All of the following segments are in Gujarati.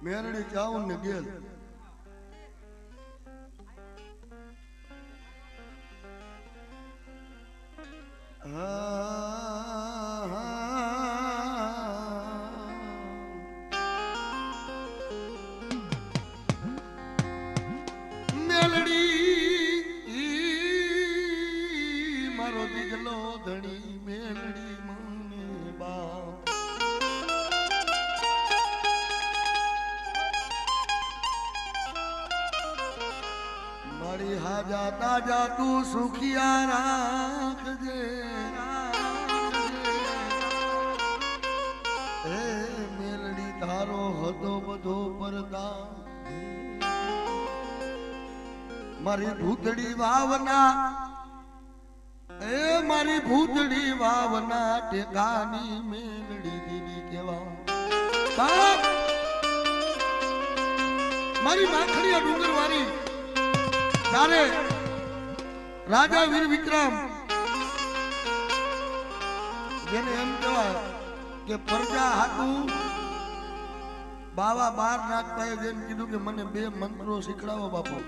મેરડી ચાઉન ને ગેલ મેલડી મારો દીકલો ધણી મેલડી મને બાપ મારી હાજા તાજા તું સુખિયા રાખજે હે મેલડી તારો હતો બધો પરદા મારી ભૂતડી વાવના એ મારી ભૂતડી વાવના ટેકાની મેલડી દીદી કેવા મારી માખડીયા ડુંગર વાળી તારે રાજા વીર વિક્રમ જેને એમ કહેવાય કે પ્રજા હાટું બાવા 12 નાગભાઈએ જેમ કીધું કે મને 2 મંત્રો શીખડાવો બાપુ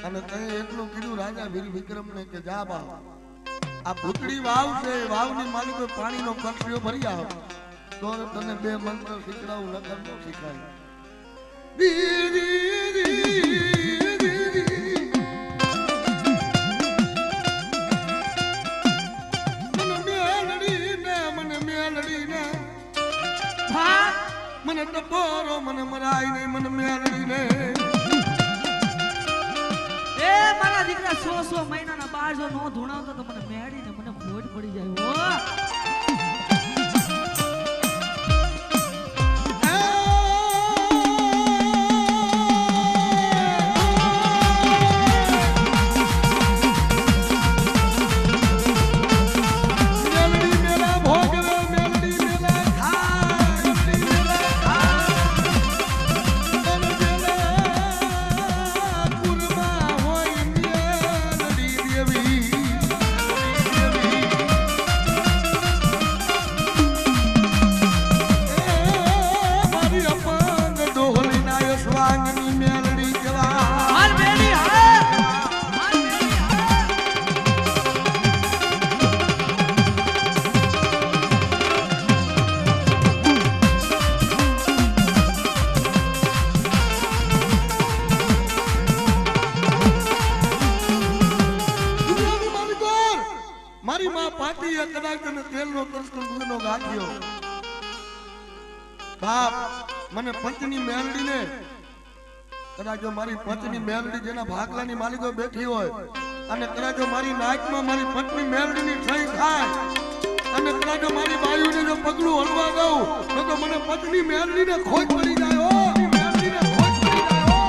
અને તે એટલું કીધું રાજા વીર વિક્રમ ને કે જા બા આ ભૂતડી વાવ છે વાવની માલિકો પાણીનો કટરીઓ ભરી આવ તો તને 2 મંત્ર શીખડાવું નકર ન શીખાય મને ટપોરો મને મરાય નહીં મને મેલડી ને એ મારા દીકરા 100 મહિનાના બાર જો નો ધૂણાવતો તો મને મેળી ને મને ખોટ પડી જાય હો મને પત્ની મેલડી ને કદાચ મારી પત્ની મેલડી જેના ભાગલાની માલિકો બેઠી હોય અને કદાચ મારી નાચમાં મારી પત્ની મેલડી ની સહી થાય અને કદાચ મારી બાયુને જો પગલું હલવા દઉં તો મને પત્ની મેલડી ને ખોટ પડી જાય હો મેલડી ને ખોટ પડી જાય હો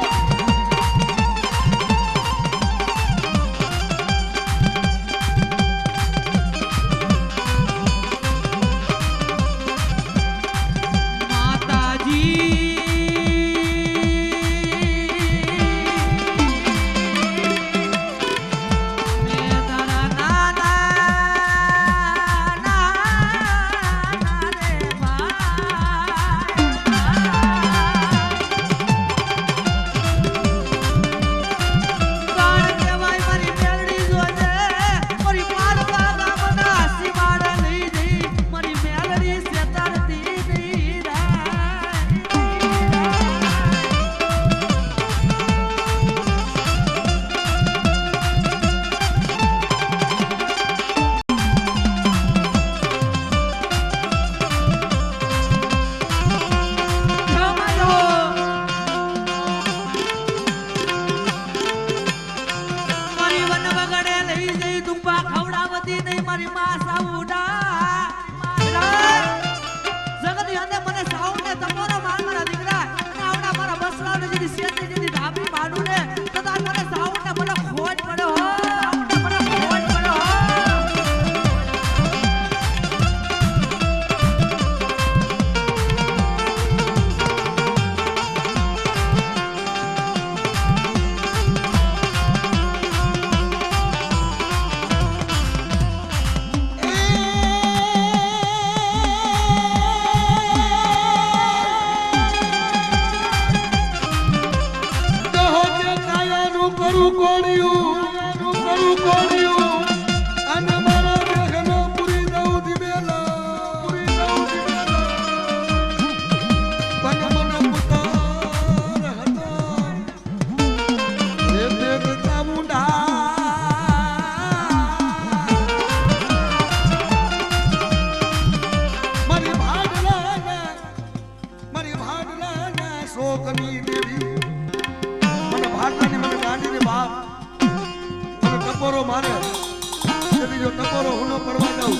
સુધી જો ટકોરો હું ન કરવા જાઉં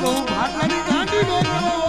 તો હું ભાટલાની ગાંડી નો કરું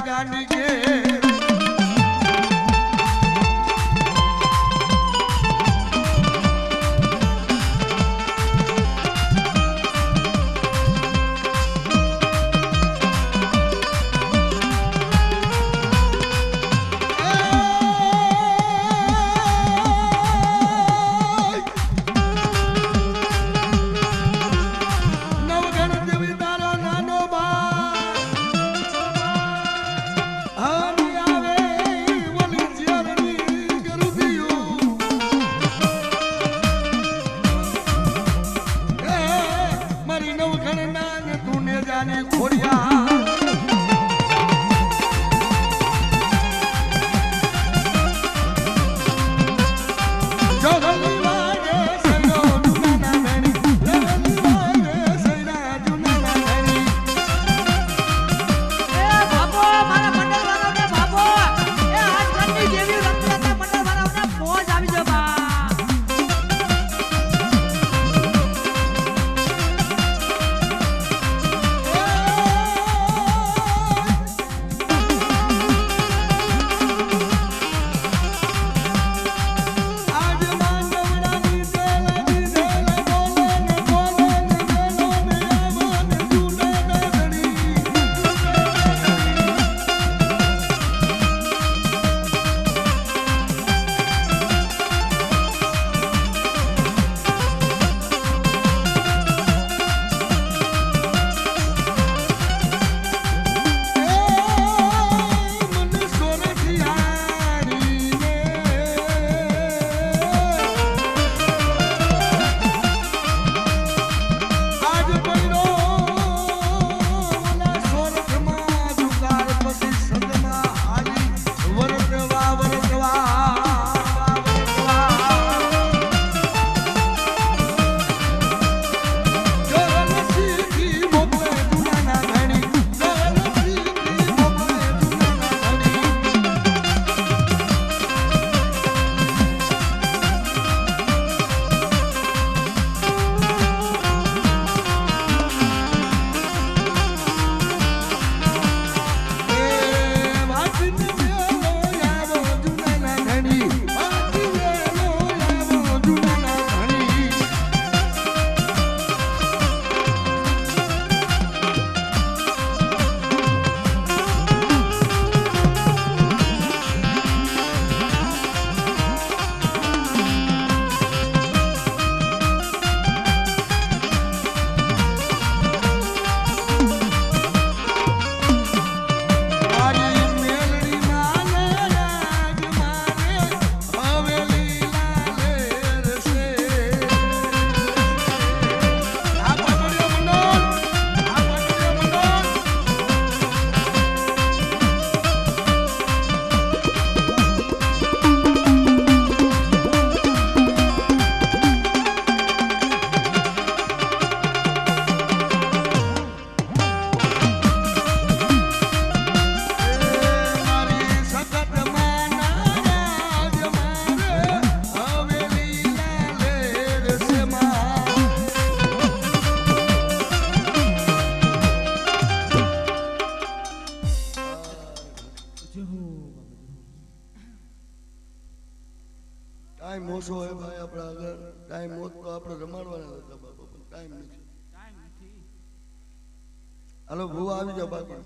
ગાંડી કે ટાઈમ ઓછો હોય ભાઈ આપણા આગળ ટાઈમ હોત તો આપણે રમાડવાના હતા બાપા પણ ટાઈમ નથી હાલો ભૂવા આવી જાઓ બાપા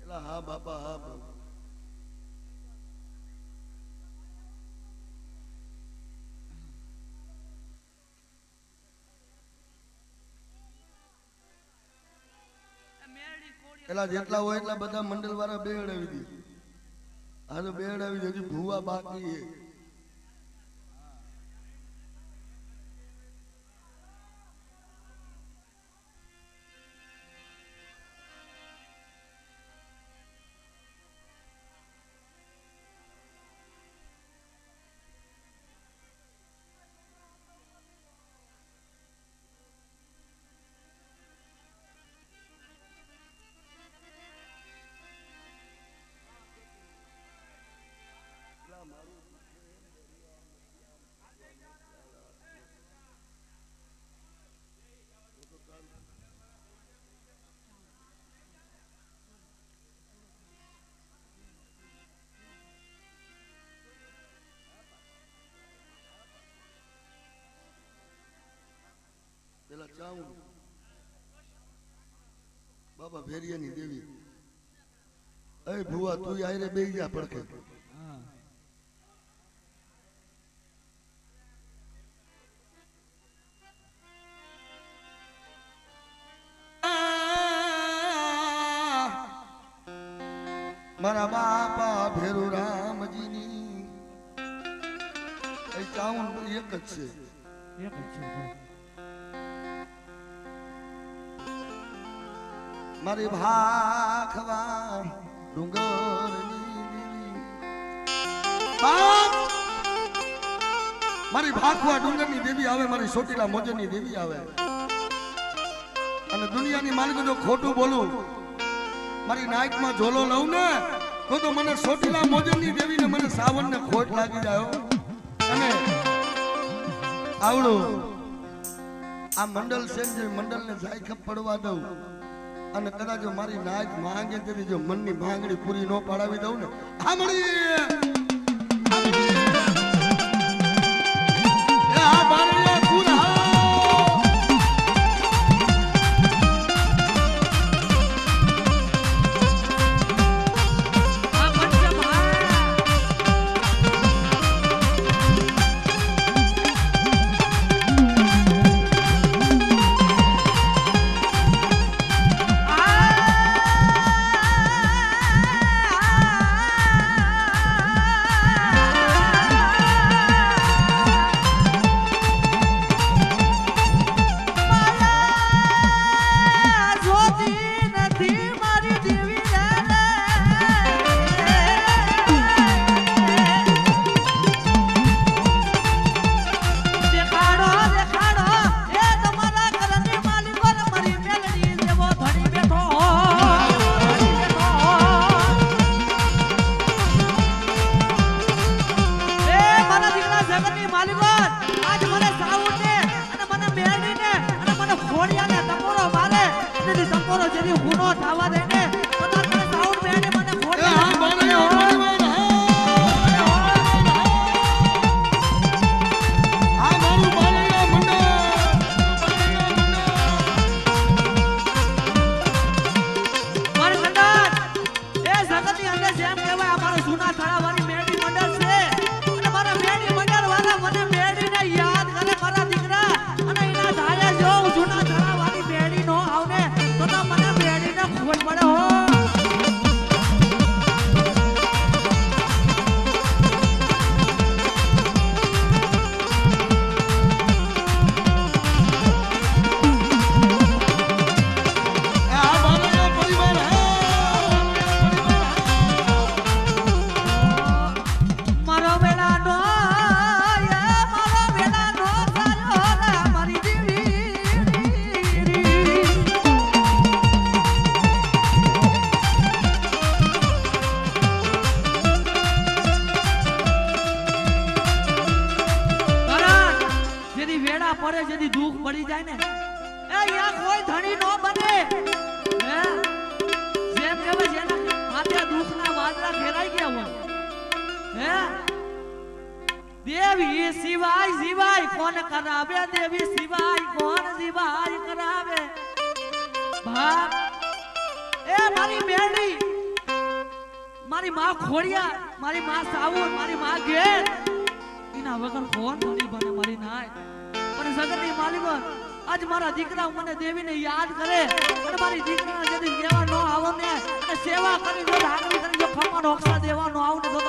એલા હા બાપા હા બાપા એલા જેટલા હોય એટલા બધા મંડળ વાળા બેહડાવી દે આ તો બેડ આવી હજી ભૂવા બાકી છે. પેલા ચાઉં બાબા ભેરિયાની દેવી એ ભુવા તું આયરે બેહી જા પડકે મારા બાપા ભેરુ રામજીની એ ચાઉં એક જ છે. મારી ભાખવા ડુંગરની દેવી મારી ભાખવા ડુંગરની દેવી આવે, મારી સોટીલા મોજની દેવી આવે. અને દુનિયાની માલિક જો ખોટું બોલું મારી નાઈટમાં ઝોલો લઉં ને તો મને સોટીલા મોજની દેવી ને મને સાવન ને ખોટ લાગી જાય. અને આવડું આ મંડળ છે જે મંડળ ને જાયખપ પડવા દઉં અને કદાચ મારી નાચ માંગે તેથી જો મનની માંગણી પૂરી ન પાડાવી દઉં ને દેવી સિવાય સિવાય કોણ કરાવે, દેવી સિવાય કોણ સિવાય કરાવે. બાપ એ મારી મેળી, મારી માં ખોડિયા, મારી માં સાવર, મારી માં ઘેર, એના વગર કોણ ધણી બને મારી નાય. અને જગતની માલિકો આજ મારા દીકરા મને દેવીને યાદ કરે અને મારી દીકરીને જદી લેવા ન આવો ને સેવા કરી જો ધાકડી કરી જો ખમણ હોક્ષા દેવા ન આવું ને તો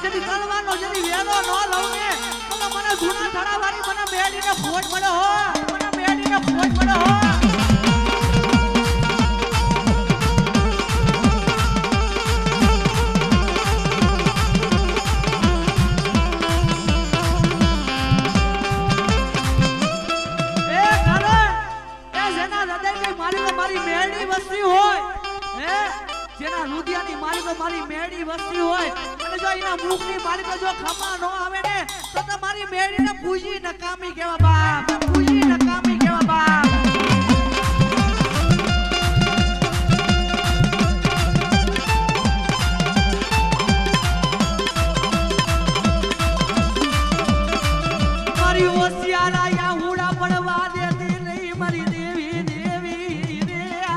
જદી તળવાનો જદી વેલો નો લઉં ને તો મને જૂના થડાવાળી મને મેળીને ખોટ મળે હો મને મેળીને ખોટ મળે હો મારી મેળી વસ્તી હોય અને જો એના મુખની માલિકો જો ખમા નો આવે ને તો તમારી મેળીને પૂજી નકામી કેવા બાપ પૂજી નકામી કેવા બાપ મારી ઓસિયારા યા હુડા પડવા દેતી નહીં મારી દેવી દેવી રે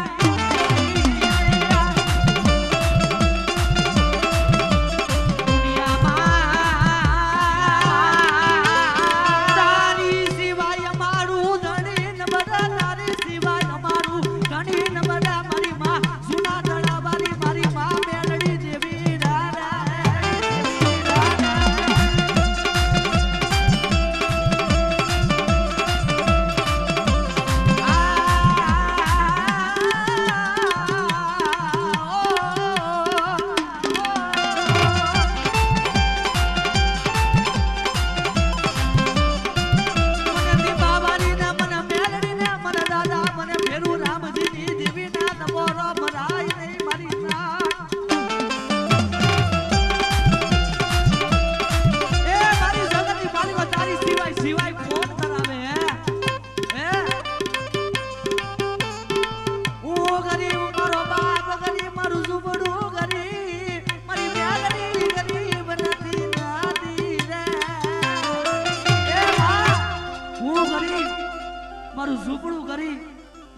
મારું ઝૂંપડું ગરીબ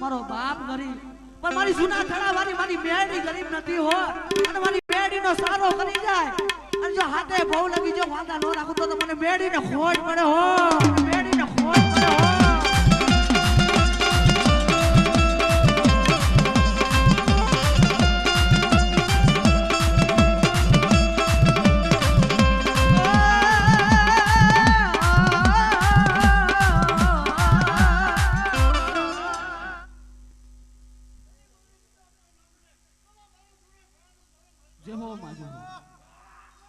મારો બાપ ગરીબ પણ મારી જૂના થડાવાળી મારી મેળી ગરીબ નથી હો અને મારી મેળીનો સારો કરી જાય અને જો હાથે બહુ લગી જો વાંધા નો રાખું તો મને મેળીને ખોટ પડે હો મેળીને ખોટ પડે હો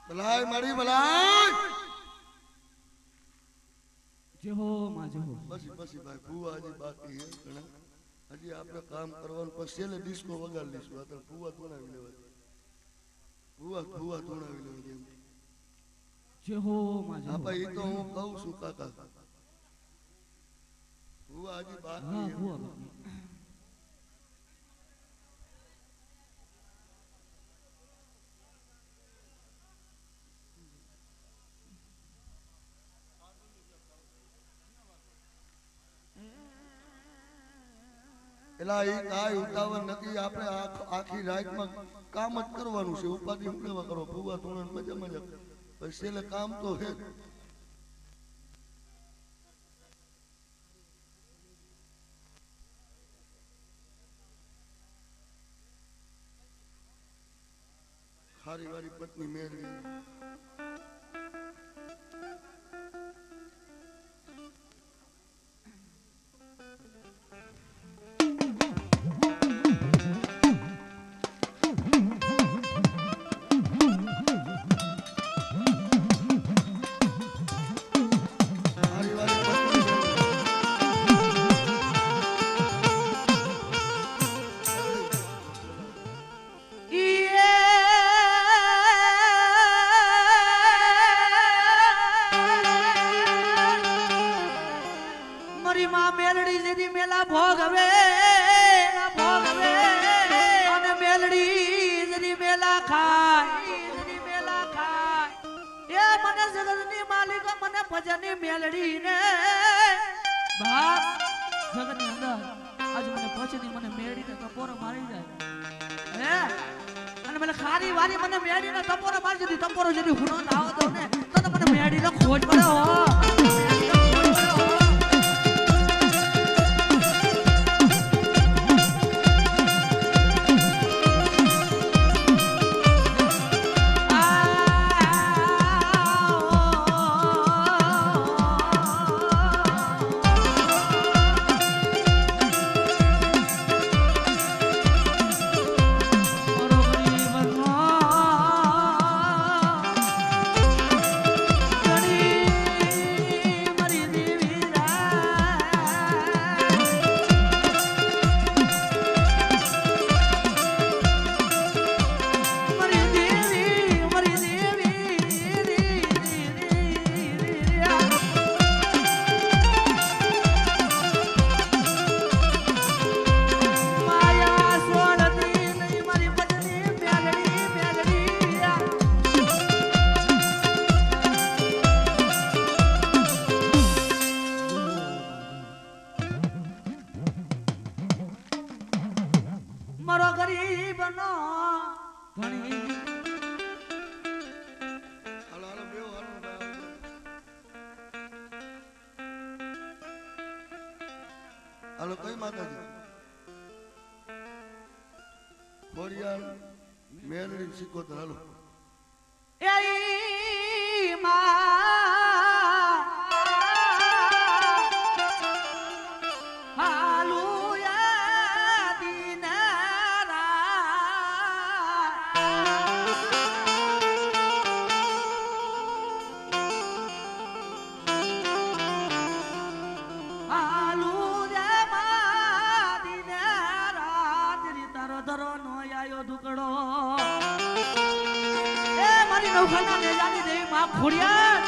ભલાઈ મારી ભલાઈ જે હો માં જે હો પછી ભાઈ ભૂવા હજી બાકી છે ઘણા હજી આપણે કામ કરવાનું પછી છેલ્લે ડિસ્કો વગાડી લઈશું અત્યારે ભૂવા તોડાવી લેવા ભૂવા તોડાવી લેવા એમ જે હો માં જે હો હા એ તો હું કહું છું કાકા ભૂવા હજી બાકી હા છે ભૂવા એલા એ કાંઈ ઉતાવળ નથી આપણે આખી રાતમાં કામ જ કરવાનું છે ઉપાધિ હું કેવા કરો ભૂવા તોરણ મજા પછી છેલ્લે કામ તો છે ખારી વારી પત્ની મેળવી ભજનની મેલડી ને બાપ જગતની અંદર આજ મને ભજનની મને મેલડી ને તપોરો મારી જાય હે અને મને ખારી વારી મને મેલડી ને તપોરો મારી જતી તપોરો જતી હુનો ના આવો તો ને તો મને મેલડી ને ખોજ પડે હો હાલો કઈ માતાજી ખોડિયાર મેલડી સિકોતર હાલો એ માં હાલુયા દિનારા ધરો નો આયો દુકડો એ મારી નવખાના નેજાની દેવી માં ખોડિયાર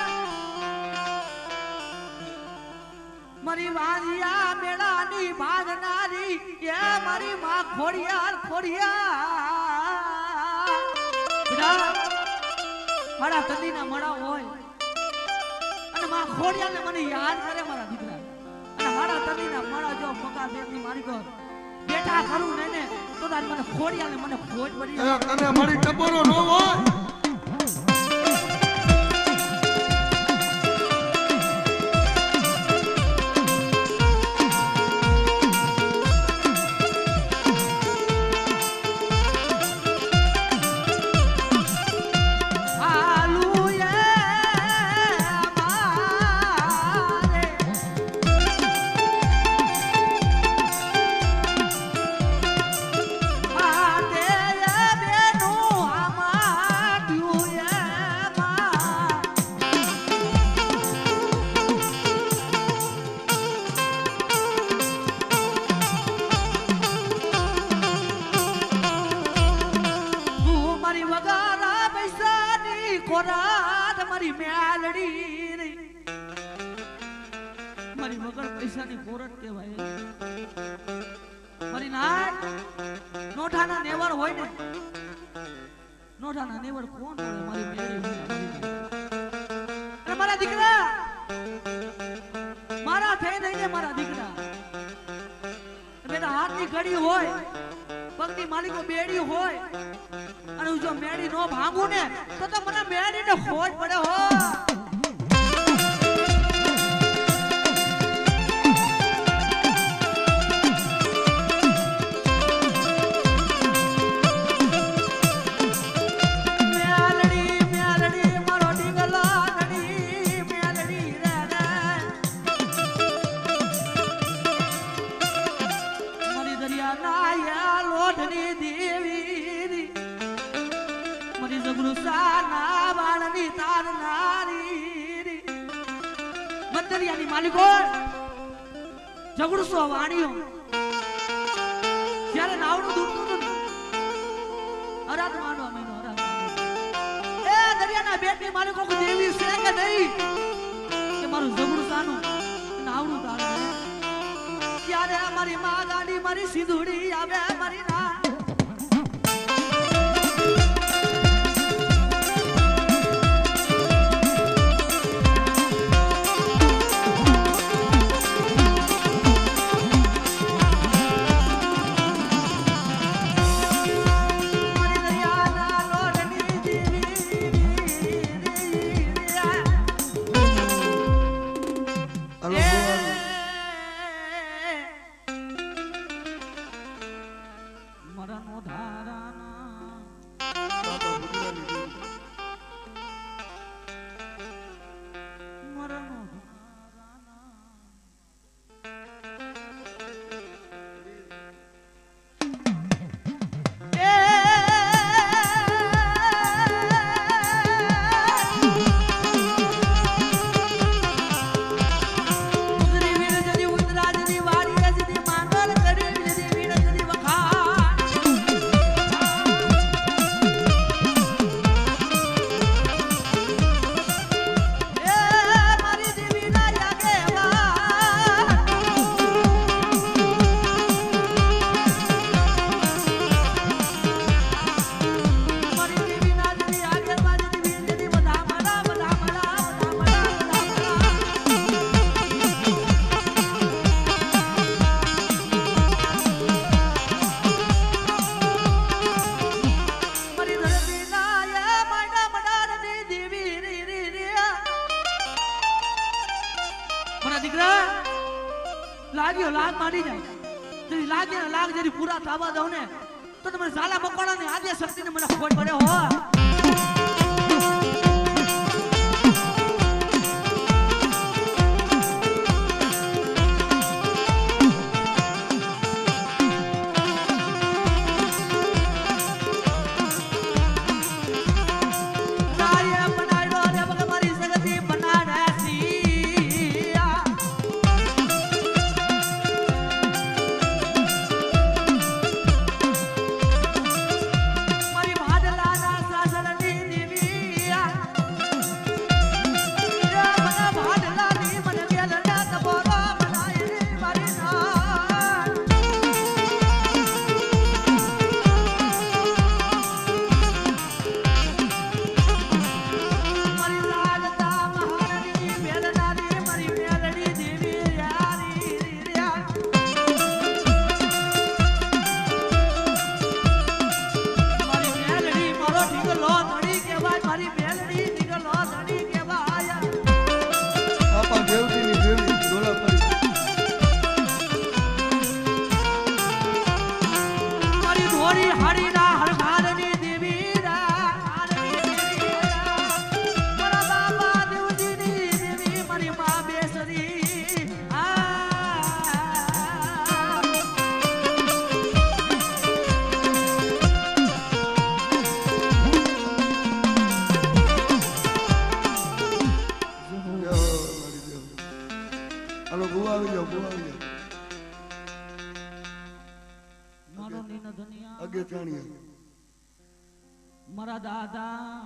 મારી વાંજિયા મેળાની ભાગનારી એ મારી માં ખોડિયાર ખોડિયાર મારા તદીના મળા હોય અને માં ખોડિયાર ને મને યાદ કરે મારા દીકરા અને મારા તદીના મળા જો પકા દેવની મારી ઘર બેઠા કરું ને તો તાર મને ખોડિયા ને મને ખોજ પડી તને મારી ટપોરો ન હોય મારી મેલડી મારી વગર પૈસાની કોરટ કહેવાય મારી નાટ નોઠાના નેવર હોય ને નોઠાના નેવર કોણ હોય મારી મેલડી અને મારા દીકરા મારા થઈ નહીં મારા દીકરા બેટા હાથની ઘડી હોય પગની માલિકો બેડી હોય અને હું જો મેડી નો ભાંગું ને તો મને મેડી ને ખોજ પડે હો માલિકો ઝઘડુસો વાણીઓ જ્યારે નાવડું દૂરતું હતું અરાત માનો અમીનો અરાત એ દરિયાના બેટની માલિકો કો દેવી છે કે નહીં કે મારું ઝઘડું સાનું નાવડું તારે ત્યારે મારી માં ગાડી મારી સિંધુડી આવે મારી ના લાગ્યો લાગ માંડી જાય જરી લાગે ને લાગ જરી પૂરા થવા દઉં ને તો તમે ઝાલા મકોડા ની આદ્ય શક્તિ ને મને ખોટ પડે હો મારા દાદા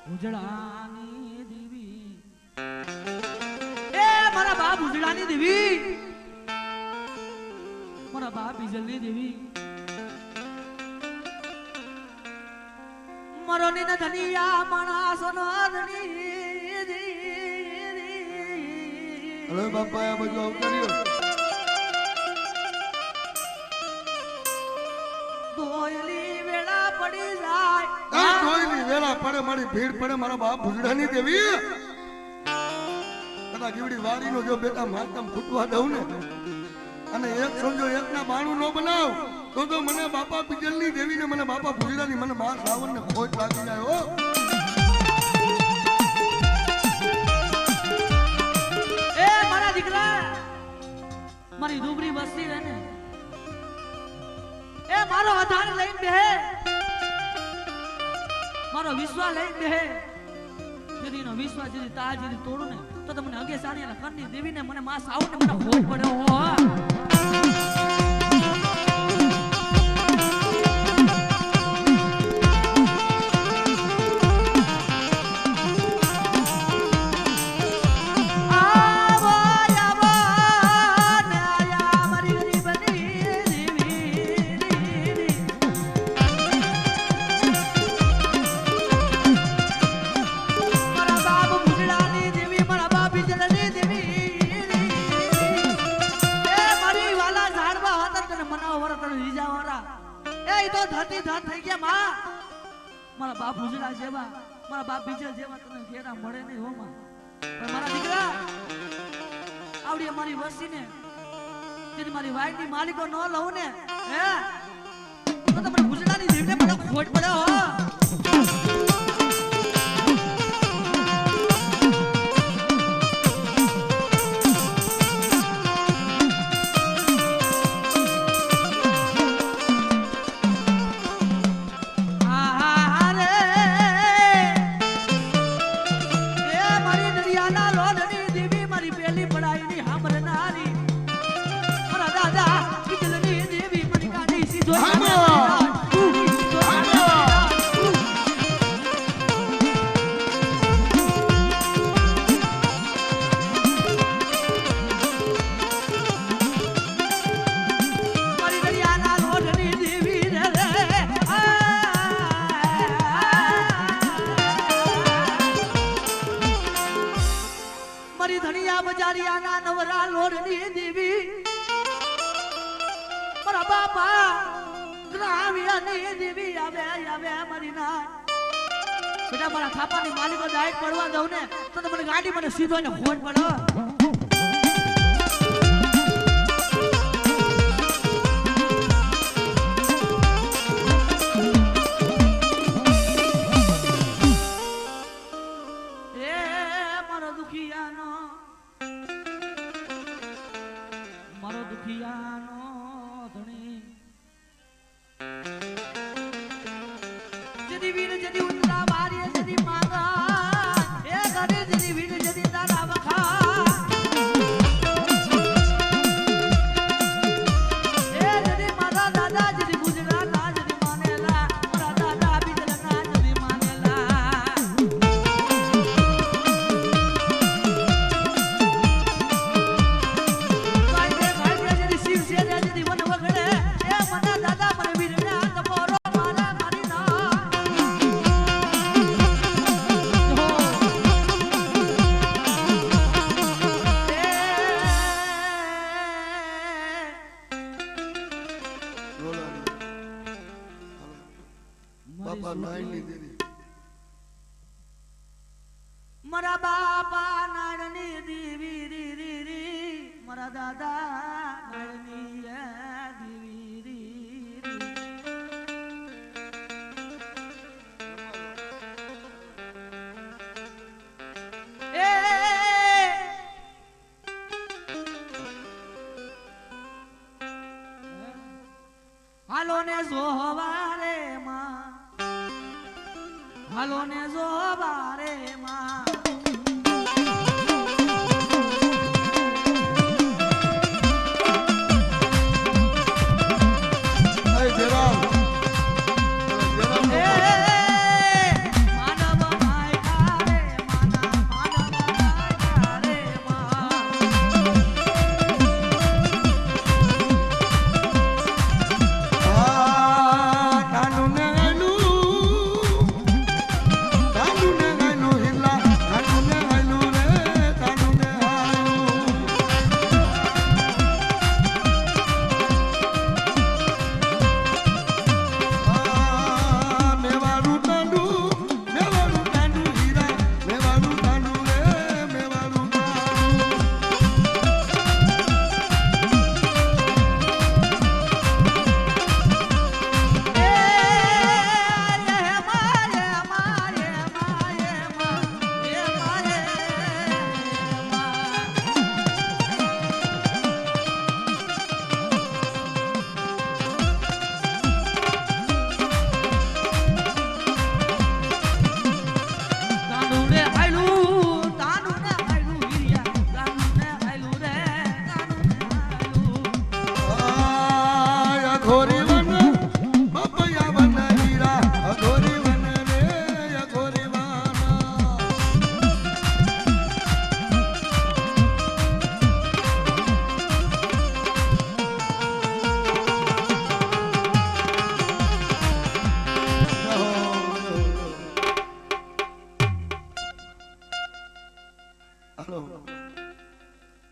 ઉજળાની દેવી એ મારા બાપ ઉજળાની દેવી મારા બાપ બીજલની દેવી મારો ની ધનિયા માણસનો ધણી હવે બાપા આ બધું અવતર્યો વેળા પડે મારી ભીડ પડે મારા બાપ ભુજડાની દેવી કદાચ જીવડી વાડીનો જો બેટા માતમ ફૂટવા દઉં ને અને એક સમજો એક ના બાણું ન બનાવ તો મને બાપા બીજલની દેવી ને મને બાપા ભુજડાની મને માર રાવણ ને ખોટ લાગી જાય હો એ મારા દીકરા મારી ડુબરી વસ્તી રહે ને એ મારો આધાર લઈને બેહે મારો વિશ્વાસ લઈને બેહે જેનો વિશ્વાસ જેની તાજ જેની તોડું ને તો તમને અગે સાણી અને કરની દેવીને મને માં સાવ ને મને ખોટ પડ્યો હો મારા બાપ ઉજળા જેવા મારા બાપ બીજલ જેવા તને ફેરા મળે નહીં હો માં પણ મારા દીકરા આવડી અમારી વસ્તીને જેની મારી વાઈની માલિકો ન લઉં ને હે તો તમને ઉજળાની જીવને મને ખોટ પડે હો બજારિયાના નવરા લોડની દેવી મારા બાપા ગ્રામ્યની દેવી આવે આવે મારી ના બેટા મારા થાપાની માલિકો ડાયટ પડવા દઉં ને તો મને ગાડી મને સીધો ને ફોન પડો મારા બાપા નાળની દેવી રી રી રી મારા દાદા નાળની દેવી રી રી એ હાલો ને જોવારે માં હાલો ને જોવારે માં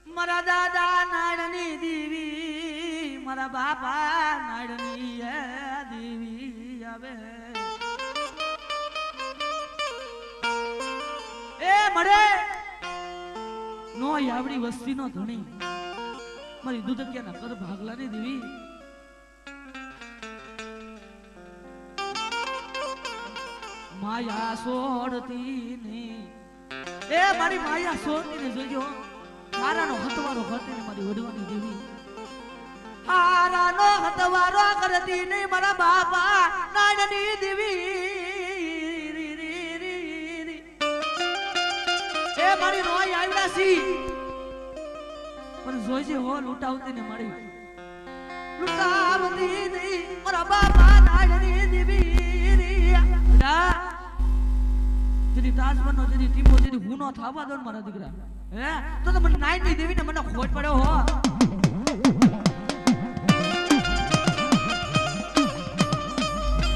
મારા દાદા નાળની દેવી મારા બાપા નાળની દેવી આવે એ મળે નો આવડી વસ્તી નો ધણી મારી દુધકિયા ના કર ભાગલાની દેવી માયા છોડતી ને એ મારી માયા છોડતી ને જોજો હારાનો હતવારો કરતી ને મારી વડવાની દેવી હારાનો હતવારો કરતી ને મારા બાપા નાનની દેવી એ મારી રોય આવ્યા સી પણ જોઈજે હો લૂંટાવતી ને મારી લૂંટાવતી ને મારા બાપા નાનની દેવી જેની તાજમનો જેની ટીમો જેની હુનો થાવા દો મારા દીકરા હે તો મને નાઈટ ની દેવી ને મને ખોટ પડ્યો હો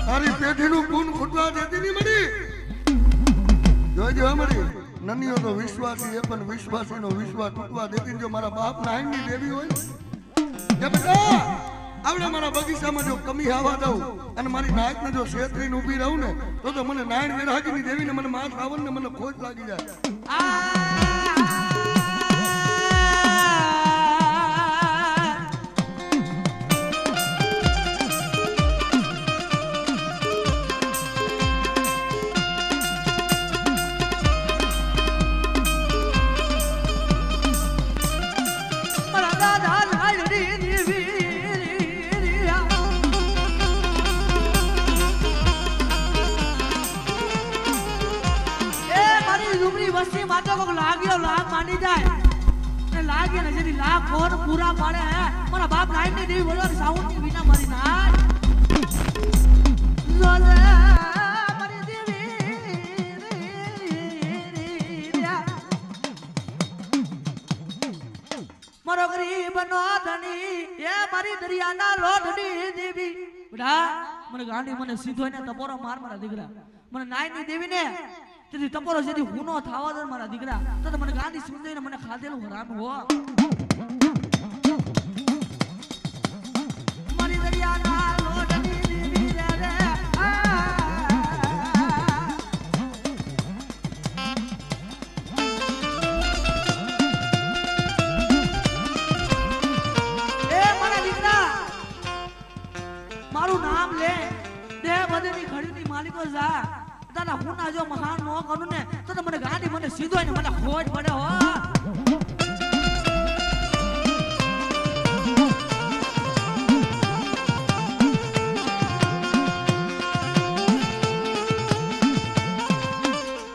તારી પેઢીનું ખૂન ખૂટવા દેતી ની મળી જોઈજો અમારી નનીઓ તો વિશ્વાસી એ પણ વિશ્વાસીનો વિશ્વાસ તૂટવા દેતી જો મારા બાપ નાઈટ ની દેવી હોય કે બેટા આવડે મારા બગીચામાં જો કમી આવવા દઉં અને મારી નાઈટ ને જો શેતરીને ઊભી રહું ને તો મને નાઈટ વેરાગીની દેવીને મને માસ રાવણ ને મને ખોટ લાગી જાય લાગે ને જેની લાખ કોણ પૂરા પાડે હે મારા બાપ નાઈટ ની દેવી બોલો સાઉન્ડ ની વિના મારી નાય લોલે મારી દેવી મારો ગરીબ નો ધણી એ મારી દરિયાના લોઢની દેવી બડા મને ગાંડી મને સીધો ને તપોરો માર મારા દીકરા મને નાઈટ ની દેવી ને તેથી તપોરો જેથી હુનો થાવા દે મારા દીકરા તો મને ગાંધી સુંદરીને મને ખાધેલું હરામ હો મારી દરિયાના લોઢની દેવી રે જો મહાન નો કરું ને તો મને ગાડી મને સીધો ને મને ખોટ પડે હો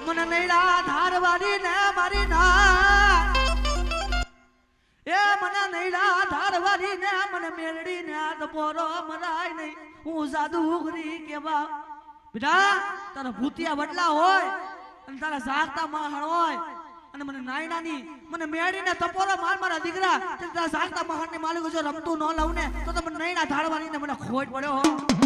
મને નૈડા ધારવાડી ને મારી ના એ મને નૈડા ધારવાડી ને મને મેલડી ને આ પોરો મરાય નહીં હું જાદુગરી કેવા બેટા તારા ભૂતિયા વડલા હોય અને તારા જાગતા મહાણ હોય અને મને નાયણાની મને મેળીને તપોરો માર મારા દીકરા તારા જાગતા મહાણ ને માલિક જો રમતું ન લઉં ને તો મને નાયણા ધાડવાની ને મને ખોટ પડ્યો હો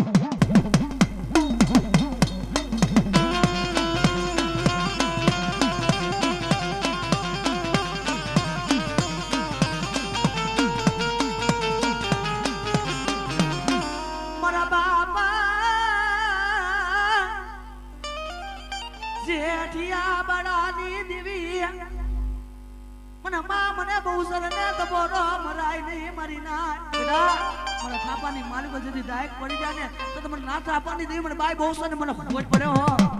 જેઠિયા બડાની દેવી મને માં મને બહુ સરને તપોરો મરાય નહીં મારી ના મને થાપાની માલિકો જદી દાયક પડી જાય ને તો મને ના થાપાની દેવી મને બાય બહુ સરને મને ખોટ પડ્યો હો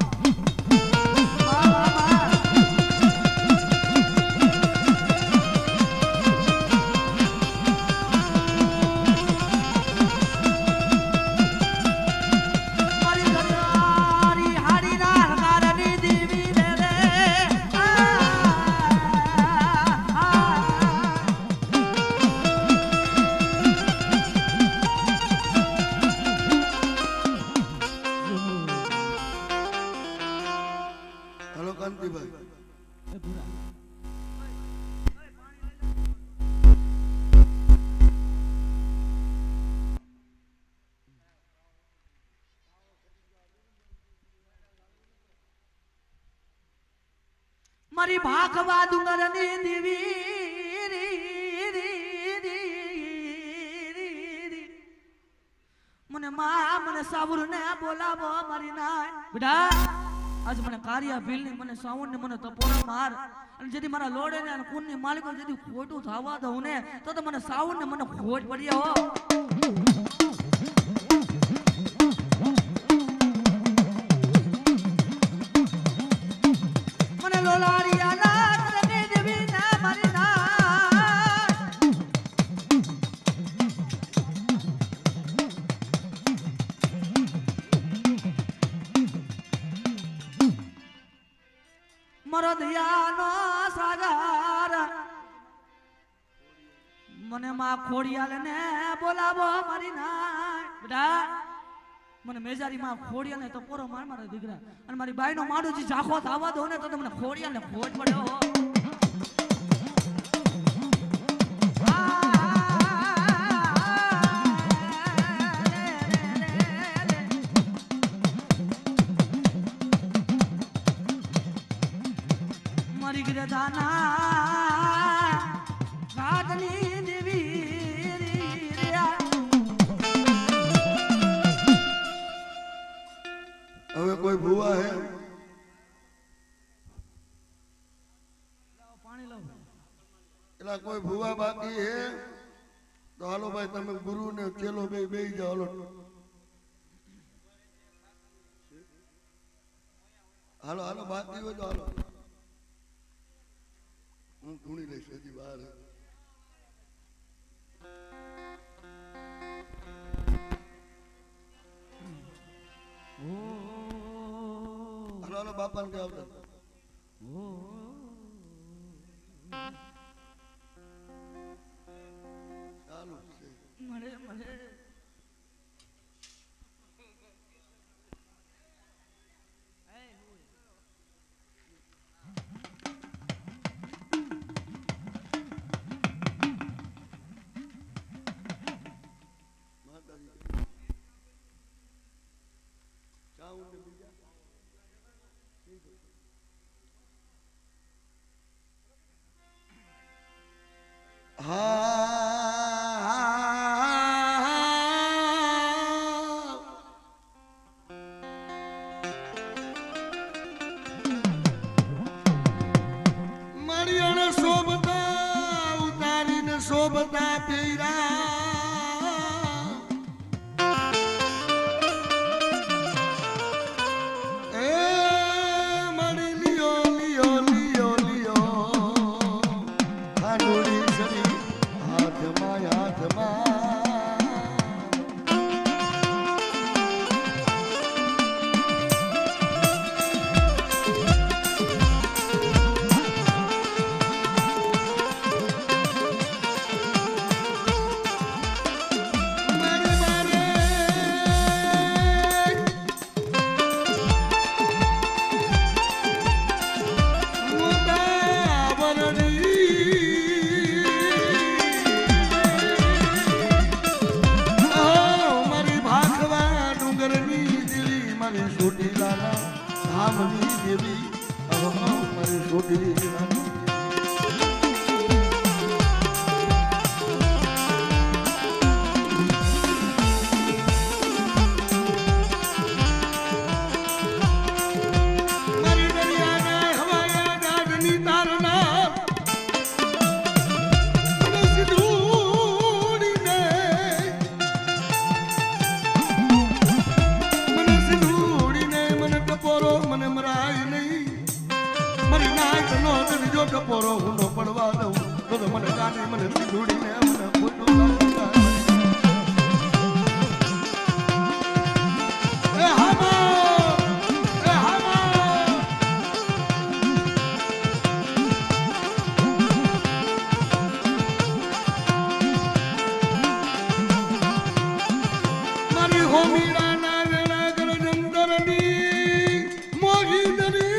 મારી ભાખવા ડુંગરની દેવી મને માં મને સાબુર ને બોલાવો મારી ના બેટા આજ મને કારિયા ભીલ ની મને સાવણ ને મને તપોરા માર અને જેથી મારા લોડે ને અને કુન ની માલિકો જેથી ખોટું થવા દઉં ને તો મને સાવણ ને મને ખોટ પડી હો મરદિયાનો સાગર મને માં ખોડિયાલ ને બોલાવો મારી ના બેટા મને મેજારી માં ખોડિયાલ ને તો પોરો માર મારા દીકરા અને મારી બાઈ નો માડો જે ઝાખો થાવા દો ને તો મને ખોડિયાલ ને ખોટ પડ્યો હવે કોઈ ભૂવા હે પાણી લાવ એલા કોઈ ભૂવા બાકી હે તો હાલો ભાઈ તમે ગુરુ ને ચેલો બે બેહી જાઓ હાલો હાલો હાલો બાકી હોય તો હાલો હું ઢૂંઢી લઈશ હજી બહાર હાલો હાલો બાપા ને આવતા ચાલુ છે મળે મળે હા મારી દેવી મારી સોટીલા ટપોરો હું નો પડવા દઉં તો મને ગાને મને ધૂડીને મને ખોટું એ હામા મારી હોમીરા ના વેળા ગરજંદરની મોગી દરી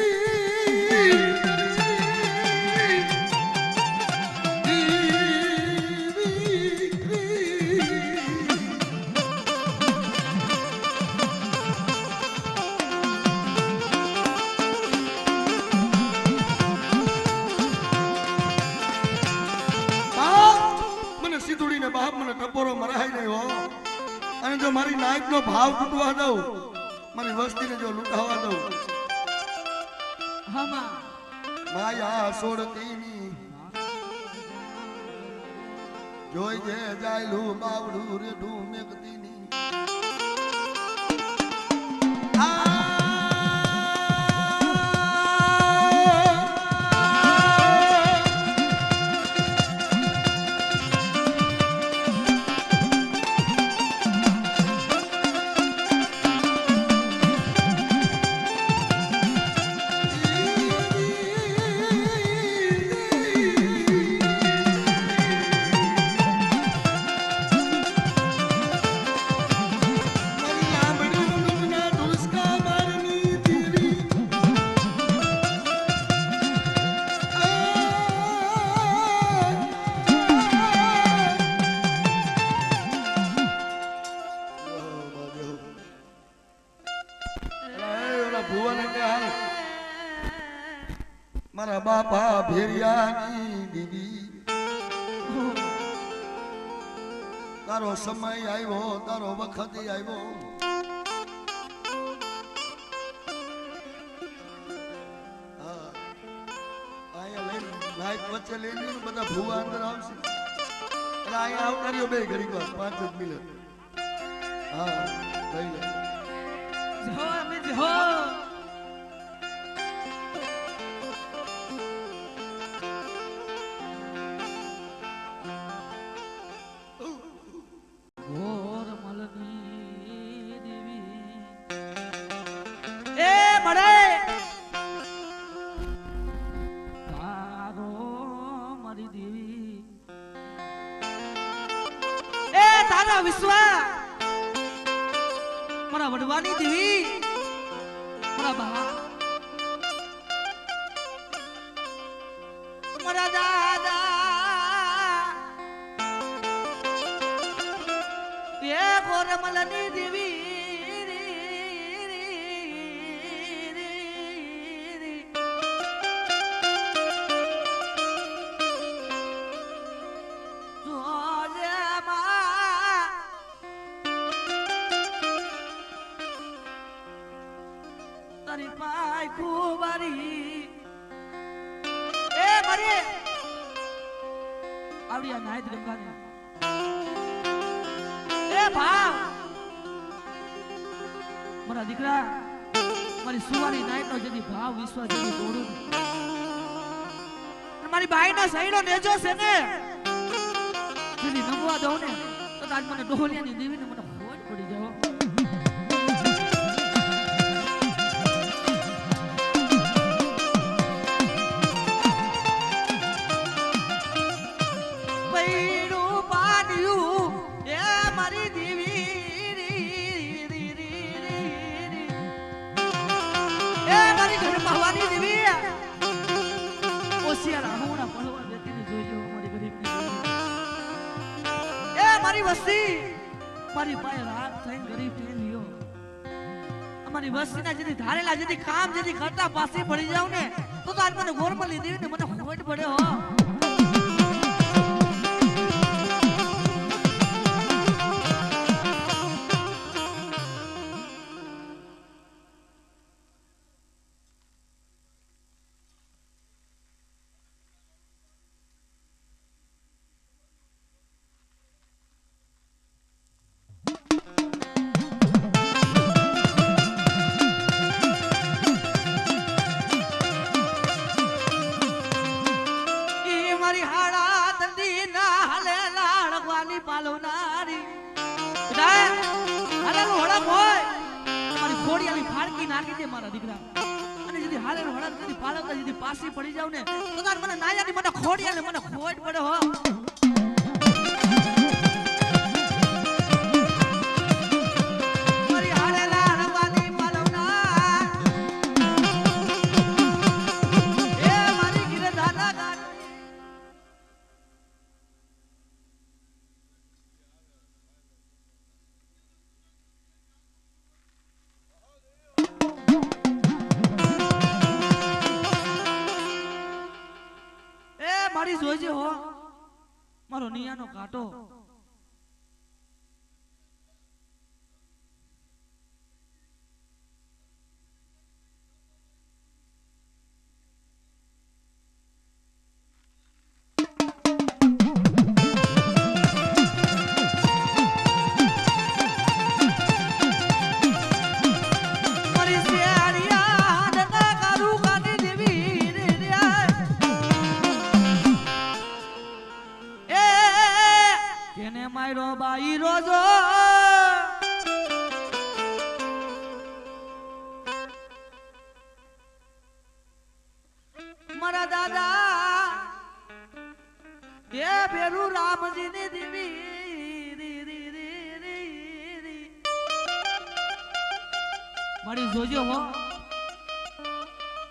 બાપ મને ટપોરો મરાય નહીં હો અને જો મારી નાઈટ નો ભાવ તૂટવા દઉં મારી વસ્તીને જો લૂંટાવા દઉં માયા સોડતીની જોઈ જે જાયલું બાવડું રેડું મેકતીની મારા બાપા ભેરિયાની દીદી તારો સમય આવ્યો તારો વખત આવ્યો અહીંયા લઈને લાઈટ વચ્ચે લઈને બધા ભૂવા અંદર આવશે એટલે અહીંયા આવતારીઓ બે ઘડી પર 5 જ મિનિટ હા લઈ લે જો અમે જો વિશ્વા મારા વડવાની દેવી મારા બા મારા દાદા એ ગોરમલની દેવી આવડિયા નાઈટ ગંગાને એ ભાવ મારા દીકરા મારી સુવાની નાઈટ નો જેની ભાવ વિશ્વાસ જેની તોડું મારી બાઈ નો સહીડો નેજો છે ને જેની નમવા દઉં ને તો આજ મને ડોહલિયાની દેવીને મને ખોજ પડી જાવ મારી વસ્તી મારી પાસે રાત થઈને ગરીબ થયેલીઓ મારી વસ્તીના જેથી ધારેલા જેથી કામ જેથી કરતા પાસે પડી જાવ ને તો આજ મને ગોરમલી દેવી ને મને ખોટ પડે હો. પાસી પડી જાવ ને તો તાર મને નાયાની મને ખોડિયાને મને ખોટ પડે હો. મારી હાડેલા રવાની પાલવના એ મારી ગિરધાના ગાડી મારી જોજે હો મારો નિયાનો કાંટો. બાઈ રોજો મારા દાદા એ ભેરુ રામજી ની દેવી મારી જોજો હો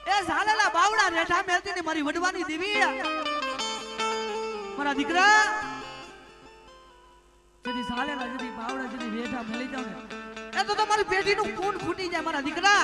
એ ઝાલેલા બાવડા રેઠા મેલતી ને મારી વડવાની દેવી મારા દીકરા જેથી સાલેલા જેથી બાવડા જેથી વેઠા મેલી જાવ ને એ તો તમારી પેઢીનું ખૂન ફૂટી જાય મારા દીકરા.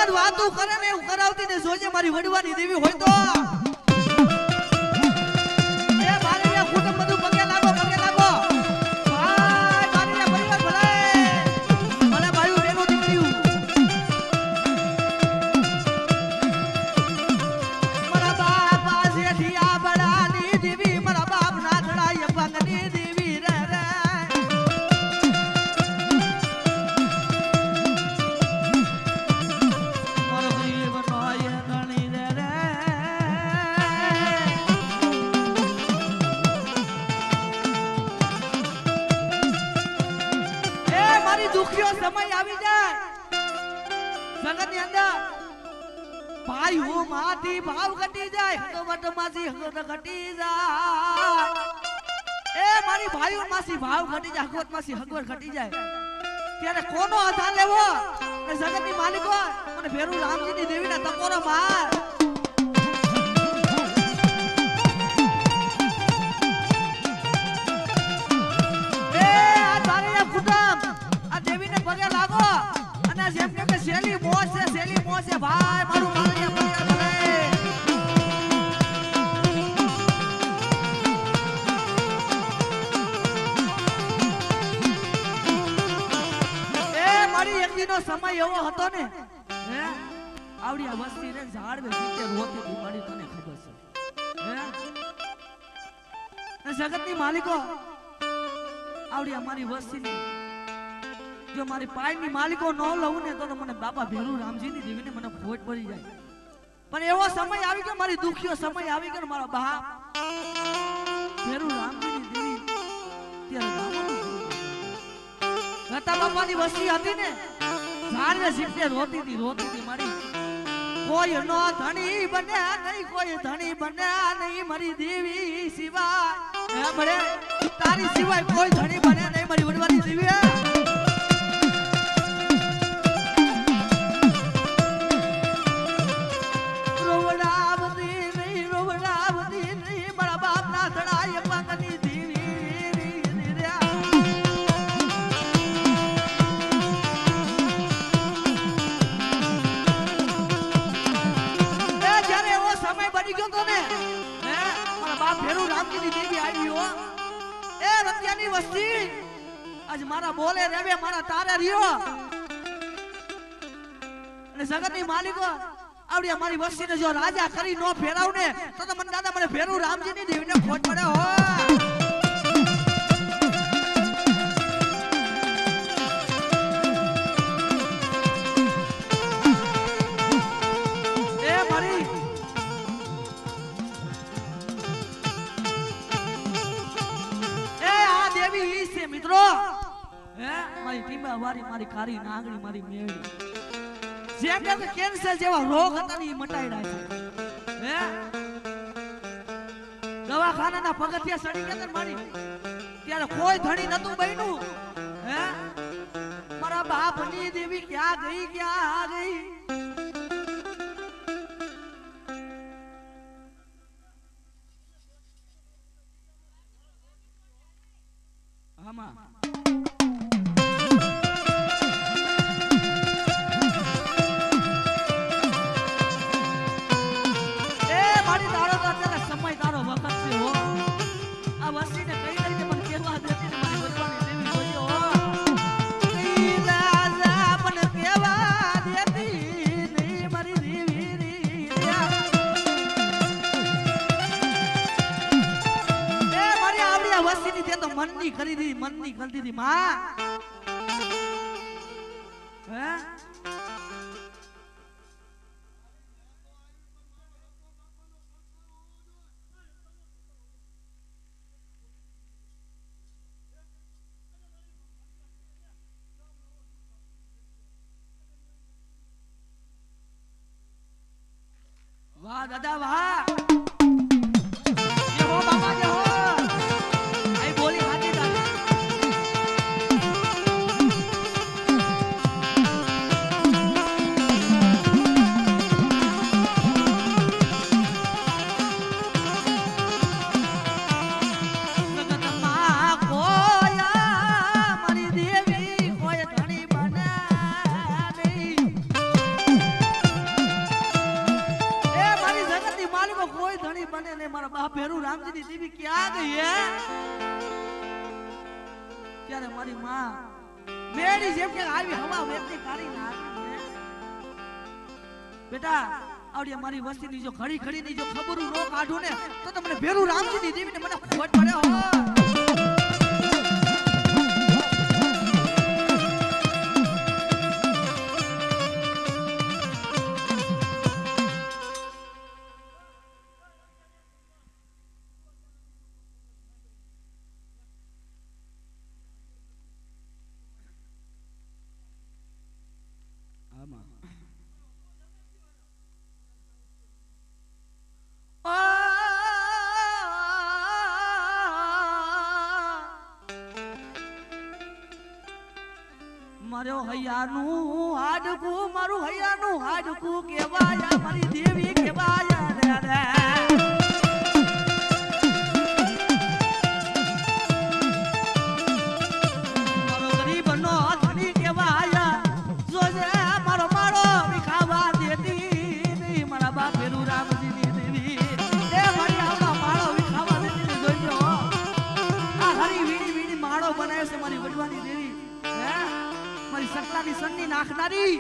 વાતું કરે ને એવું કરાવતી ને જોજે મારી વડવાની દેવી હોય તો એ મારી કુટુંબ બધું પગે લાગો ભાઈ મારી પરિવાર ભલાય મને ભાઈઓ બેનો દીકરીઓ મારા બાપા જેઠિયા બડાની દેવી મારા બાપ ના ચડાય પગની દેવી રે રે દુખિયો સમય આવી જાય જગત ની અંદર ભાઈ હું માથી ભાવ ઘટી જાય હગવટ માસી હગવટ ઘટી જાય એ મારી ભાઈઓ માસી ભાવ ઘટી જાય હગવટ માસી હગવટ ઘટી જાય ત્યારે કોનો આધાર લેવો એ જગત ની માલિકો અને ભેરુ રામજી ની દેવી ના તપોરો માર શેલી મોસે ભાઈ મારું માલિયા પરિવાર ભલે એ મારી એકદીનો સમય એવો હતો ને હે આવડી આ વસ્તી રે ઝાડ વે જીતે રોતી હતી મારી તને ખબર છે હે જગતની માલિકો આવડી અમારી વસ્તી ની જો મારી પાયની માલિકો ન લઉં ને તો મને બાપા ભેરુ રામજીની દેવીને મને ખોટ પડી જાય પણ એવો સમય આવી ગયો મારી દુખિયો સમય આવી ગયો મારો બાપ ભેરુ રામજીની દેવી અત્યારે ગાવાનું ગતા બાપાની વસ્તી હતી ને ઝાડને સીટે રોતી હતી મારી કોઈ નો ધણી બન્યા નહીં કોઈ ધણી બન્યા નહીં મારી દેવી સિવાય હે મળે તારી સિવાય કોઈ ધણી બન્યા નહીં મારી વડવાની દેવી રોવડાવતી નહીં મારા બાપના ધડાય પગની વસ્તી આજ મારા બોલે રેવે મારા તારે રહ્યો અને જગતની માલિકો આવડી અમારી વસ્તીને જો રાજા કરી નો ફેરાવ ને તો મને દાદા મને ફેરું રામજીની દેવીને ખોટ પડે હો મિત્રો હે મારી ટીંબા વારી મારી કારી નાગણી મારી મેળી જેમ કે કેન્સર જેવા રોગ હતા ને મટાડ્યા છે હે દવાખાનાના પગથિયા સડી ગયા મારી ત્યારે કોઈ ધણી નતું બન્યું હે મારા બાપની દેવી ક્યાં ગઈ આમાં મનની કરી દીધી માં હે વાહ દાદા વાહ જે હો બાબા જે હો રામજીની દેવી ક્યાં ગઈ હે ત્યારે મારી માં મેડી જેમ કે આવી હવા વેતી કાઢી નાખી બેટા આવડી મારી વસ્તીની જો ઘડી ની જો ખબરું નો કાઢું ને તો તમને ભેરું રામજીની દેવીને મને ખોટ પડે હો મારું હૈયાનું હાડકું કેવાયા મારી દેવી કેવાયા રે રે મારો ગરીબનો ધણી કેવાયા જોજે મારો માળો વિખાવા દેતી નહીં મારા બાપ ભેરું રામજીની દેવી એ મારી આવડા માળો વિખાવા દેતી જોજો આ હરી વીણી માળો બનાવે છે મારી વડવાની દેવી હે મારી સકલાની સન્ની નાખનારી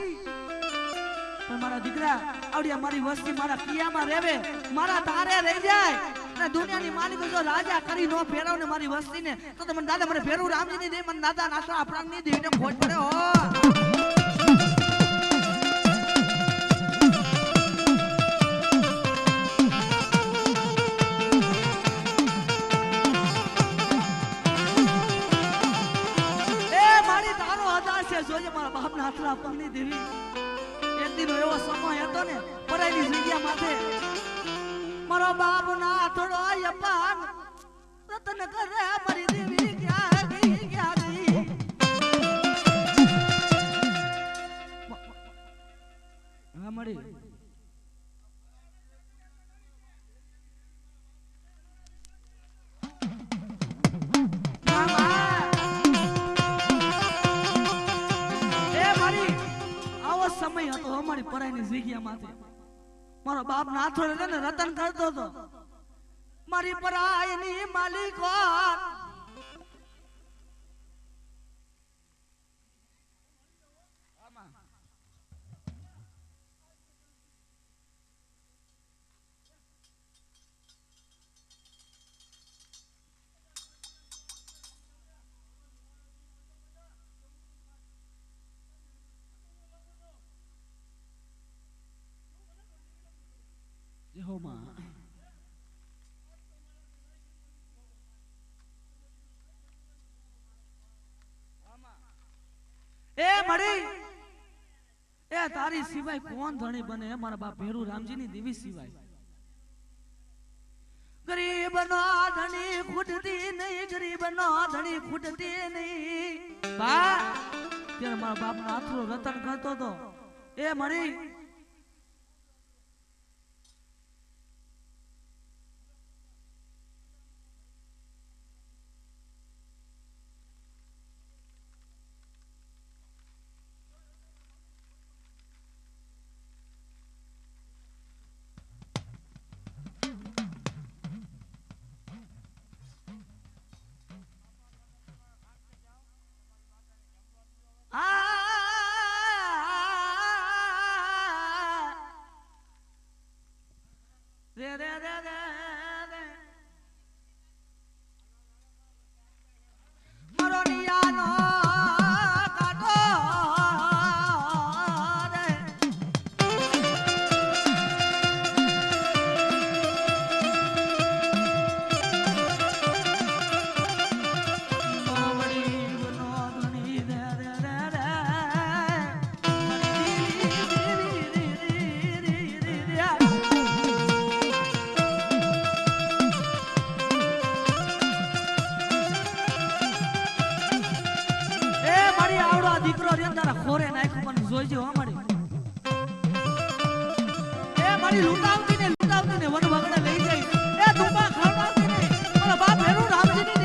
પણ મારા દીકરા આવડિયા મારી વસ્તી મારા કિયામાં રહેવે મારા તારે રહી જાય અને દુનિયાની માલિક જો રાજા કરી નો ફેરવ ને મારી વસ્તીને તો મને દાદા મને ફેરવું રામજીની દે મને દાદા નાસો આપણાની દેવીને ખોટ પડે હો દાસે જોજે મારા બાપના હાથલા પગની દેવી એક દિન એવો સમય હતો ને પરાઈની જગ્યા માથે મારો બાપ ના થોડો અપાન રતન કરે મારી દેવી ક્યાં ગઈ હા મળી સમય હતો અમારી પરાઈની જગ્યા માથે મારો બાપ નાથો ને રતન કરતો હતો મારી પરાઈની માલિકો એ મળી એ તારી સિવાય કોણ ધણી બને મારા બાપ ભેરુ રામજીની દેવી સિવાય ગરીબ નો ધણી ખૂટતી નહીં ગરીબ નો ધણી ખૂટતી નહીં બા ત્યારે મારા બાપ નો આથરો રતન કરતો હતો એ મળી લૂંટાવતી ને વન વગડે લઈ જાય એ તુંબા ખવડાવતી ને મારા બાપ ભેરુ રામજીની